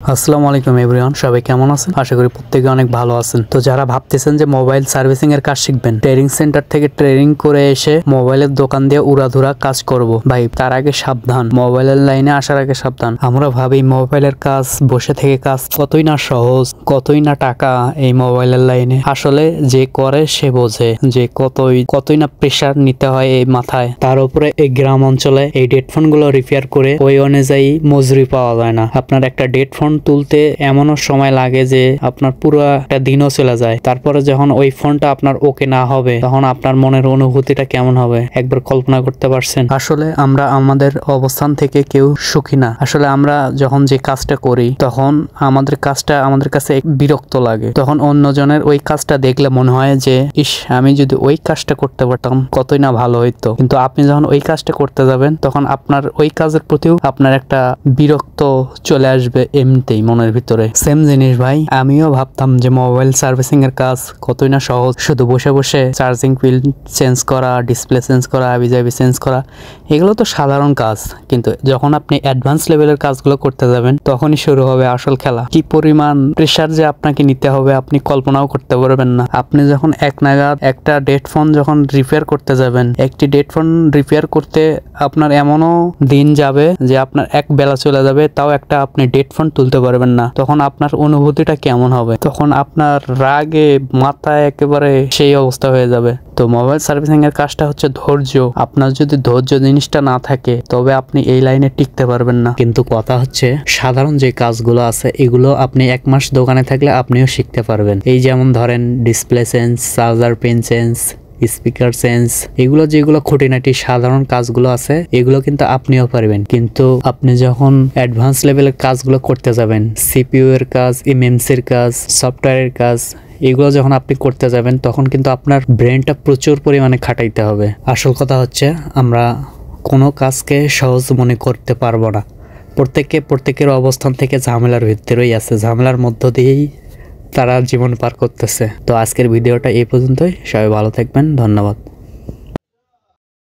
আসসালামু আলাইকুম এভরিওয়ান, সবাই কেমন আছেন? আশা করি প্রত্যেকে অনেক ভালো আছেন। তো যারা ভাবতেছেন যে মোবাইল সার্ভিসিং এর কাজ শিখবেন, ট্রেনিং সেন্টার থেকে ট্রেনিং করে এসে মোবাইলের দোকান দিয়ে উড়াধুরা কাজ করব, ভাই তার আগে সাবধান, মোবাইলের লাইনে আসার আগে সাবধান। আমরা ভাবি মোবাইলের কাজ, বসে থেকে কাজ কতই না সহজ, কতই না টাকা এই মোবাইলের লাইনে। আসলে যে করে সে বোঝে যে কতই না প্রেশার নিতে হয় এই মাথায়। তার উপরে এই গ্রাম অঞ্চলে এই হেডফোন গুলো রিপেয়ার করে ওই অনুযায়ী মজুরি পাওয়া যায় না। আপনার একটা হেডফোন তুলতে এমনও সময় লাগে যে আপনার পুরো একটা দিনও চলে যায়। তারপরে যখন ওই ফোনটা আপনার ওকে না হবে, তখন আপনার মনের অনুভূতিটা কেমন হবে একবার কল্পনা করতে পারছেন? আসলে আমরা আমাদের অবস্থান থেকে কেউ সুখী না। আসলে আমরা যখন যে কাজটা করি, তখন আমাদের কাজটা আমাদের কাছে বিরক্ত লাগে। তখন অন্যজনের ওই কাজটা দেখলে মনে হয় যে ইস, আমি যদি ওই কাজটা করতে পারতাম কতই না ভালো হইতো। কিন্তু আপনি যখন ওই কাজটা করতে যাবেন, তখন আপনার ওই কাজের প্রতিও আপনার একটা বিরক্ত চলে আসবে এমনিতেই মনের ভিতরে। সেম জিনিস ভাই, আমিও ভাবতাম যে মোবাইল সার্ভিসিং এর কাজ কতই না সহজ, শুধু বসে বসে চার্জিং পিন চেঞ্জ করা, ডিসপ্লে চেঞ্জ করা, আবিজাবি চেঞ্জ করা, এগুলো তো সাধারণ কাজ। কিন্তু যখন আপনি অ্যাডভান্স লেভেলের কাজগুলো করতে যাবেন, তখনই শুরু হবে আসল খেলা। কি পরিমাণ প্রেশার যে আপনাকে নিতে হবে আপনি কল্পনাও করতে পারবেন না। আপনি যখন এক নাগাদ একটা হেডফোন যখন রিপেয়ার করতে যাবেন, একটি হেডফোন রিপেয়ার করতে আপনার এমনও দিন যাবে যে আপনার এক বেলা চলে যাবে, তাও একটা আপনি হেডফোন তুলতে পারবেন না। তখন আপনার অনুভূতিটা কেমন হবে? তখন আপনার রাগে মাথায় একেবারে সেই অবস্থা হয়ে যাবে। তো মোবাইল সার্ভিসিং এর কাজটা হচ্ছে ধৈর্য। আপনার যদি ধৈর্য জিনিসটা না থাকে, তবে আপনি এই লাইনে টিকতে পারবেন না। কিন্তু কথা হচ্ছে, সাধারণ যে কাজগুলো আছে এগুলো আপনি এক মাস দোকানে থাকলে আপনিও শিখতে পারবেন। এই যেমন ধরেন display change, charger pin change, speaker change, এগুলো যেগুলো খুঁটিনাটি সাধারণ কাজগুলো আছে, এগুলো কিন্তু আপনিও পারবেন। কিন্তু আপনি যখন অ্যাডভান্স লেভেলের কাজগুলো করতে যাবেন, সিপিইউ এর কাজ, এমএমসির কাজ, সফটওয়্যারের কাজ, এগুলো যখন আপনি করতে যাবেন, তখন কিন্তু আপনার ব্রেনটা প্রচুর পরিমাণে খাটাইতে হবে। আসল কথা হচ্ছে, আমরা কোনো কাজকে সহজ মনে করতে পারবো না। প্রত্যেকের অবস্থান থেকে ঝামেলার ভিতরেই আছে, ঝামেলার মধ্য দিয়েই তারা জীবন পার করতেছে। তো আজকের ভিডিওটা এই পর্যন্তই। সবাই ভালো থাকবেন, ধন্যবাদ।